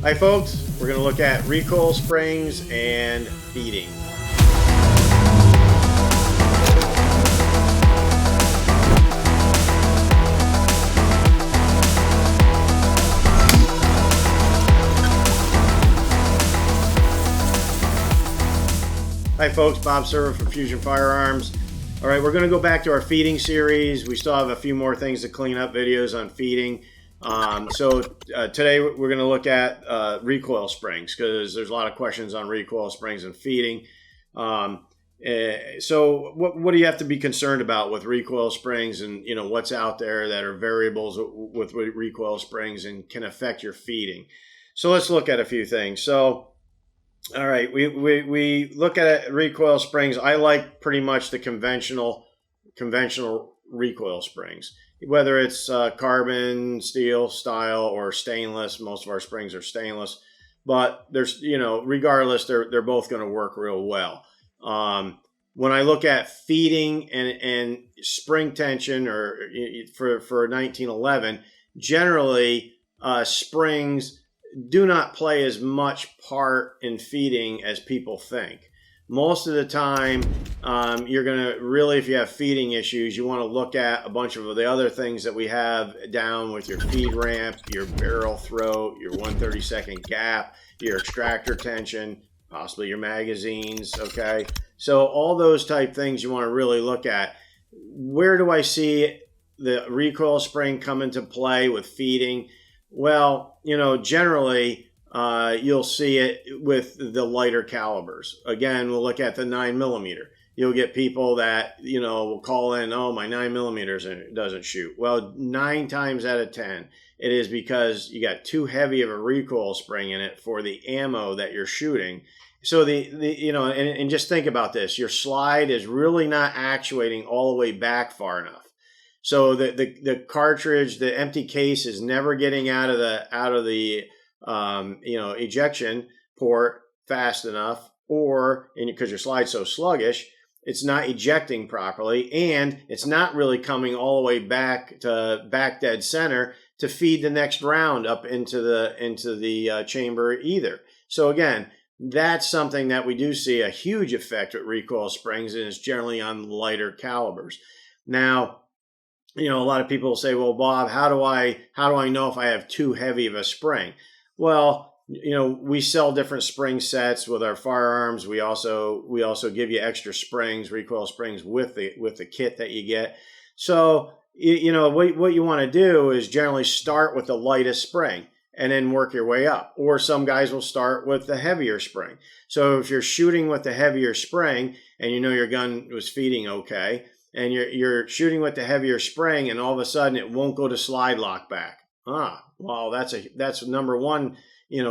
Hi folks, we're going to look at recoil springs and feeding. Hi folks, Bob Server from Fusion Firearms. All right, we're going to go back to our feeding series. We still have a few more things to clean up, videos on feeding. Today we're going to look at recoil springs because there's a lot of questions on recoil springs and feeding. So what do you have to be concerned about with recoil springs, and what's out there that are variables with recoil springs and can affect your feeding? So let's look at a few things. So all right, we look at recoil springs. I like pretty much the conventional recoil springs, whether it's carbon, steel, style, or stainless. Most of our springs are stainless, but there's regardless, they're both going to work real well. When I look at feeding and spring tension, or for 1911, generally springs do not play as much part in feeding as people think. Most of the time, you're going to really, if you have feeding issues, you want to look at a bunch of the other things that we have down with your feed ramp, your barrel throat, your 1/32 gap, your extractor tension, possibly your magazines, okay? So all those type things you want to really look at. Where do I see the recoil spring come into play with feeding? Well, generally, you'll see it with the lighter calibers. Again, we'll look at the 9mm. You'll get people that, will call in, oh, my 9mm doesn't shoot. Well, 9 times out of 10, it is because you got too heavy of a recoil spring in it for the ammo that you're shooting. So and just think about this. Your slide is really not actuating all the way back far enough. So the cartridge, the empty case, is never getting out of the ejection port fast enough, or because your slide's so sluggish, it's not ejecting properly, and it's not really coming all the way back to back dead center to feed the next round up into the chamber either. So again, that's something that we do see a huge effect with recoil springs, and it's generally on lighter calibers. Now, a lot of people say, well, Bob, how do I know if I have too heavy of a spring? Well, we sell different spring sets with our firearms. We also give you extra springs, recoil springs with the kit that you get. So, what you want to do is generally start with the lightest spring and then work your way up. Or some guys will start with the heavier spring. So if you're shooting with the heavier spring and your gun was feeding okay, and you're shooting with the heavier spring, and all of a sudden it won't go to slide lock back. Well, that's number one,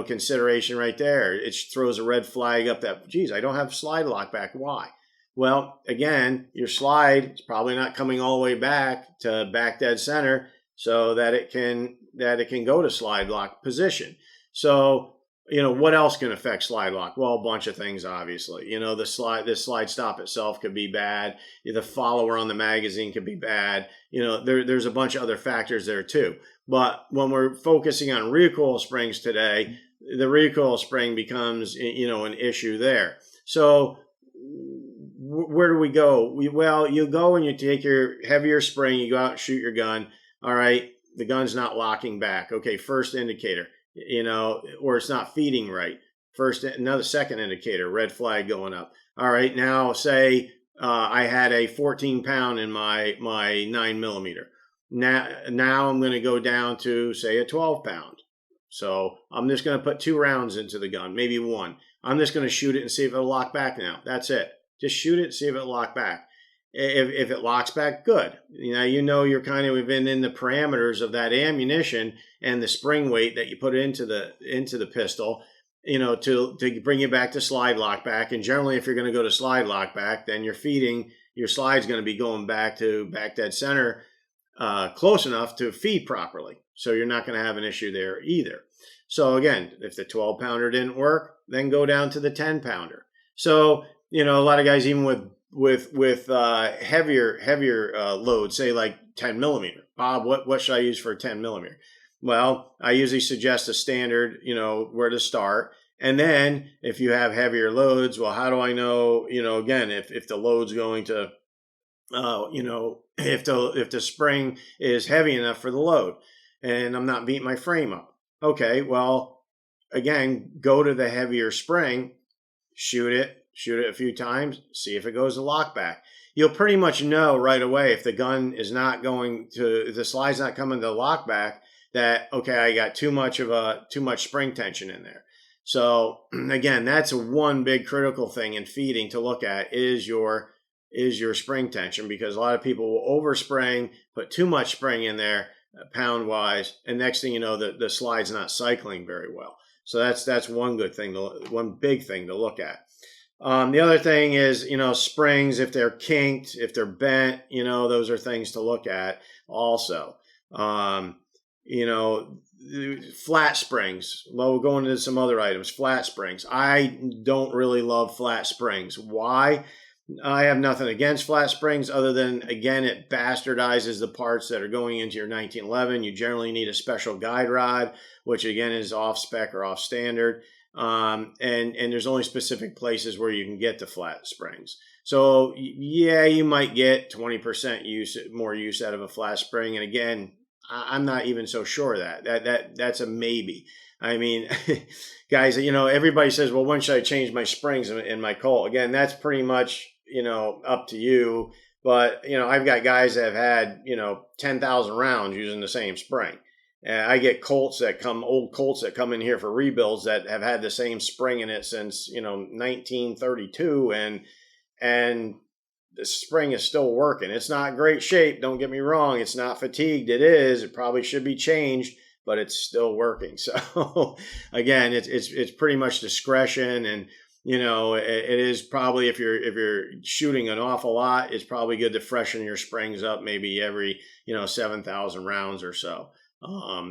consideration right there. It throws a red flag up that, geez, I don't have slide lock back. Why? Well, again, your slide is probably not coming all the way back to back dead center so that it can go to slide lock position. So, what else can affect slide lock? Well, a bunch of things, obviously. This slide stop itself could be bad. The follower on the magazine could be bad. There's a bunch of other factors there too. But when we're focusing on recoil springs today, the recoil spring becomes, an issue there. So where do we go? You go and you take your heavier spring, you go out and shoot your gun. All right, the gun's not locking back. Okay, first indicator. Or it's not feeding right. Second indicator, red flag going up. All right, now say I had a 14 pound in my 9mm. Now I'm going to go down to, say, a 12 pound. So I'm just going to put 2 rounds into the gun, maybe 1. I'm just going to shoot it and see if it'll lock back now. That's it. Just shoot it and see if it'll lock back. If it locks back, good. You're kind of within the parameters of that ammunition and the spring weight that you put into the pistol, to bring you back to slide lock back. And generally, if you're going to go to slide lock back, then your slide's going to be going back to back dead center, close enough to feed properly. So you're not going to have an issue there either. So again, if the 12 pounder didn't work, then go down to the 10 pounder. So, a lot of guys, even with heavier loads, say like 10mm. Bob, what should I use for a 10mm? Well, I usually suggest a standard, where to start. And then if you have heavier loads, well, how do I know, again, if the load's going to, if the spring is heavy enough for the load and I'm not beating my frame up. Okay, well, again, go to the heavier spring, shoot it a few times, see if it goes to lockback. You'll pretty much know right away if the gun is not going to, if the slide's not coming to lockback, that, okay, I got too much spring tension in there. So again, that's one big critical thing in feeding to look at is your spring tension, because a lot of people will overspring, put too much spring in there pound wise, and next thing you know, the slide's not cycling very well. So that's one big thing to look at. The other thing is, springs, if they're kinked, if they're bent, those are things to look at also. Flat springs. Well, we'll go into some other items. Flat springs. I don't really love flat springs. Why? I have nothing against flat springs other than, again, it bastardizes the parts that are going into your 1911. You generally need a special guide rod, which again is off spec or off standard. And there's only specific places where you can get the flat springs. So yeah, you might get 20% more use out of a flat spring. And again, I'm not even so sure of that's a maybe. I mean, guys, everybody says, well, when should I change my springs in my Colt? Again, that's pretty much, up to you. But, I've got guys that have had, 10,000 rounds using the same spring. I get old Colts that come in here for rebuilds that have had the same spring in it since, 1932. And the spring is still working. It's not great shape. Don't get me wrong. It's not fatigued. It probably should be changed, but it's still working. So again, it's pretty much discretion. And, it is probably, if you're shooting an awful lot, it's probably good to freshen your springs up maybe every, 7,000 rounds or so.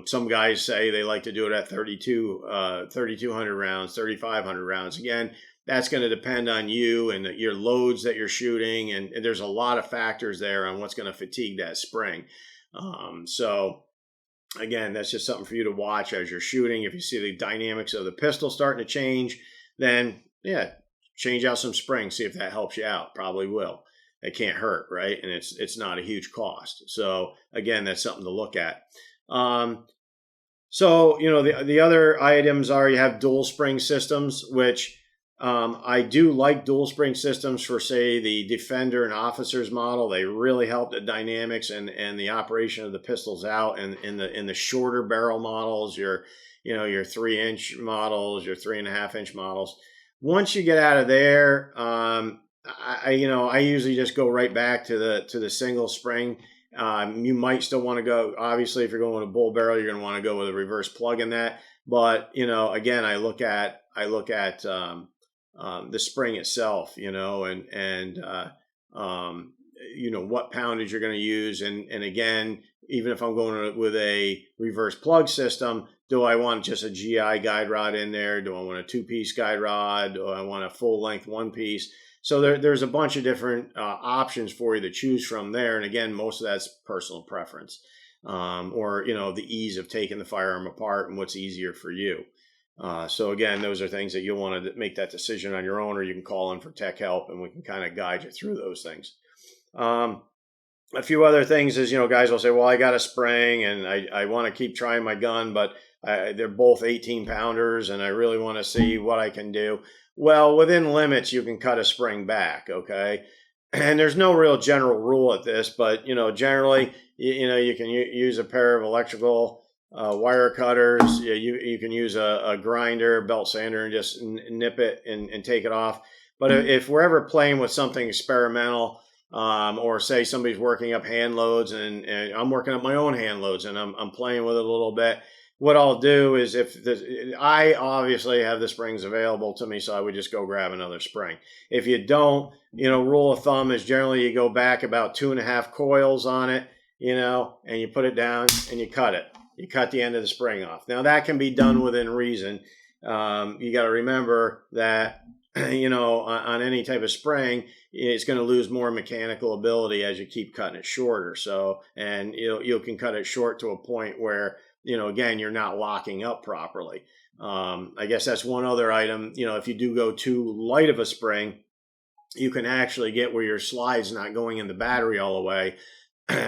Some guys say they like to do it at 3,200 rounds, 3,500 rounds. Again, that's going to depend on you and your loads that you're shooting. And there's a lot of factors there on what's going to fatigue that spring. So again, that's just something for you to watch as you're shooting. If you see the dynamics of the pistol starting to change, then yeah, change out some springs, see if that helps you out. Probably will. It can't hurt, right? And it's not a huge cost. So again, that's something to look at. So, the other items are, you have dual spring systems, which I do like dual spring systems for, say, the Defender and Officers model. They really help the dynamics and the operation of the pistols out. And in the shorter barrel models, your 3-inch models, your 3.5-inch models. Once you get out of there, I usually just go right back to the single spring. You might still want to go, obviously, if you're going with a bull barrel, you're going to want to go with a reverse plug in that. But, again, I look at the spring itself, and what poundage you're going to use. And again, even if I'm going with a reverse plug system, do I want just a GI guide rod in there? Do I want a 2-piece guide rod? Do I want a full length 1-piece? So there's a bunch of different options for you to choose from there. And again, most of that's personal preference, or, the ease of taking the firearm apart and what's easier for you. So again, those are things that you'll want to make that decision on your own, or you can call in for tech help and we can kind of guide you through those things. A few other things is, guys will say, well, I got a spring and I want to keep trying my gun, but they're both 18 pounders and I really want to see what I can do. Well, within limits, you can cut a spring back. Okay. And there's no real general rule at this, but, generally, you can use a pair of electrical wire cutters. You can use a grinder, belt sander, and just nip it and take it off. But if we're ever playing with something experimental, or say somebody's working up hand loads and I'm working up my own hand loads and I'm playing with it a little bit, what I'll do is I obviously have the springs available to me, so I would just go grab another spring. If you don't, rule of thumb is generally you go back about 2.5 coils on it, and you put it down and you cut it. You cut the end of the spring off. Now that can be done within reason. You got to remember that, on any type of spring, it's going to lose more mechanical ability as you keep cutting it shorter. So, and you can cut it short to a point where, again, you're not locking up properly. I guess that's one other item. If you do go too light of a spring, you can actually get where your slide's not going in the battery all the way.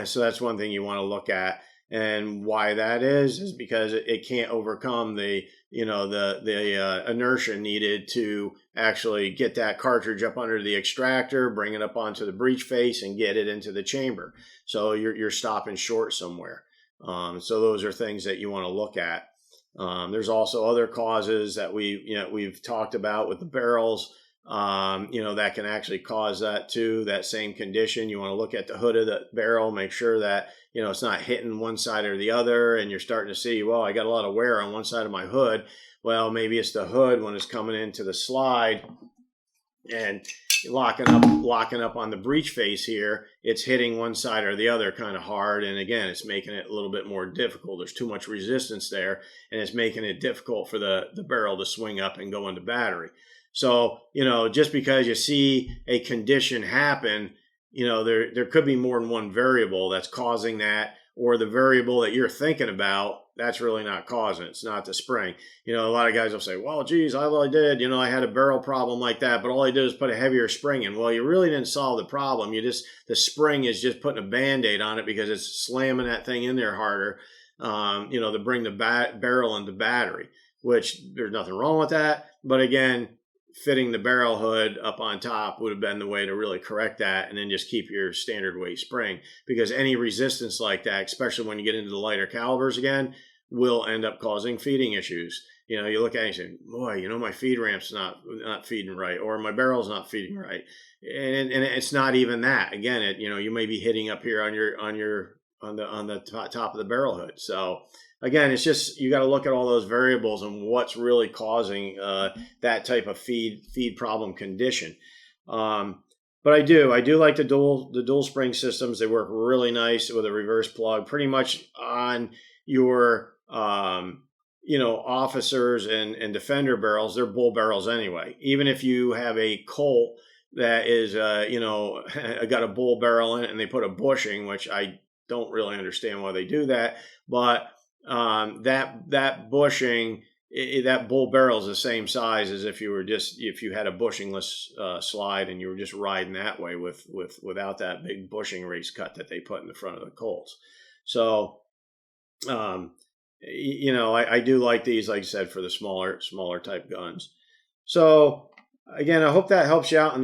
So that's one thing you want to look at. And why that is because it can't overcome the inertia needed to actually get that cartridge up under the extractor, bring it up onto the breech face, and get it into the chamber. So you're stopping short somewhere. So those are things that you want to look at. There's also other causes that we've talked about with the barrels. That can actually cause that too, that same condition. You want to look at the hood of the barrel, make sure that, it's not hitting one side or the other, and you're starting to see, well, I got a lot of wear on one side of my hood. Well, maybe it's the hood when it's coming into the slide and locking up on the breech face here. It's hitting one side or the other kind of hard. And again, it's making it a little bit more difficult. There's too much resistance there, and it's making it difficult for the barrel to swing up and go into battery. So, just because you see a condition happen, there could be more than one variable that's causing that, or the variable that you're thinking about, that's really not causing it. It's not the spring. A lot of guys will say, well, geez, all I did, I had a barrel problem like that, but all I did was put a heavier spring in. Well, you really didn't solve the problem. The spring is just putting a Band-Aid on it because it's slamming that thing in there harder, to bring the barrel into battery, which there's nothing wrong with that. But again, fitting the barrel hood up on top would have been the way to really correct that, and then just keep your standard weight spring, because any resistance like that, especially when you get into the lighter calibers again, will end up causing feeding issues. You look at it and say, boy, my feed ramp's not feeding right, or my barrel's not feeding right. And it's not even that. Again, you may be hitting up here on the top of the barrel hood. So again, it's just, you got to look at all those variables and what's really causing that type of feed problem condition. But I do like the dual spring systems. They work really nice with a reverse plug, pretty much on your officers and defender barrels. They're bull barrels anyway. Even if you have a Colt that is got a bull barrel in it and they put a bushing, which I don't really understand why they do that, but that bushing, that bull barrel is the same size as if you had a bushingless slide and you were just riding that way without that big bushing race cut that they put in the front of the Colts. So, I do like these, like I said, for the smaller type guns. So again, I hope that helps you out on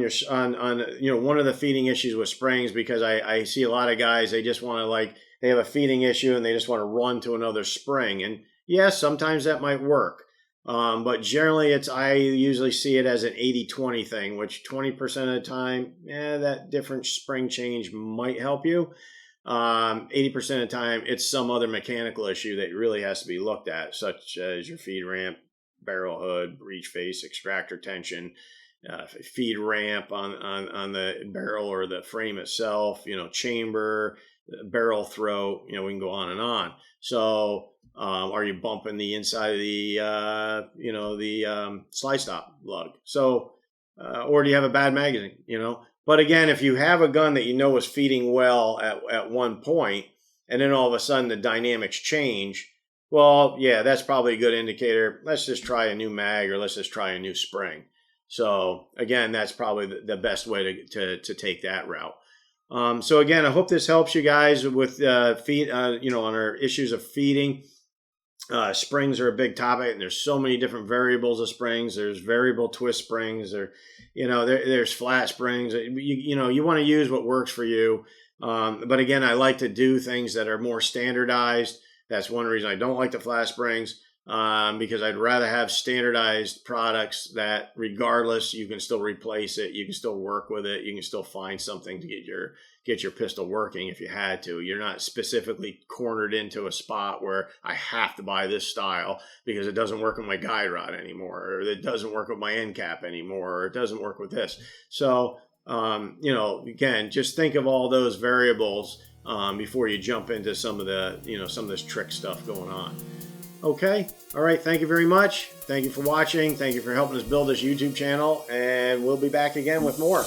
one of the feeding issues with springs, because I see a lot of guys, they just want to they have a feeding issue and they just want to run to another spring. And yes, sometimes that might work. But generally I usually see it as an 80-20 thing, which 20% of the time, that different spring change might help you. 80% of the time, it's some other mechanical issue that really has to be looked at, such as your feed ramp, barrel hood, breech face, extractor tension, feed ramp on the barrel or the frame itself, chamber, barrel throat, we can go on and on. So, are you bumping the inside of the slide stop lug? So, or do you have a bad magazine, But again, if you have a gun that is feeding well at one point, and then all of a sudden the dynamics change, well, yeah, that's probably a good indicator. Let's just try a new mag, or let's just try a new spring. So again, that's probably the best way to take that route. So again, I hope this helps you guys with feed, on our issues of feeding. Springs are a big topic, and there's so many different variables of springs. There's variable twist springs, there's flat springs. You want to use what works for you. But again, I like to do things that are more standardized. That's one reason I don't like the flat springs, because I'd rather have standardized products that, regardless, you can still replace it, you can still work with it, you can still find something to get your pistol working if you had to. You're not specifically cornered into a spot where I have to buy this style because it doesn't work with my guide rod anymore, or it doesn't work with my end cap anymore, or it doesn't work with this. So, again, just think of all those variables before you jump into some of this trick stuff going on. Okay. All right. Thank you very much. Thank you for watching. Thank you for helping us build this YouTube channel, and we'll be back again with more.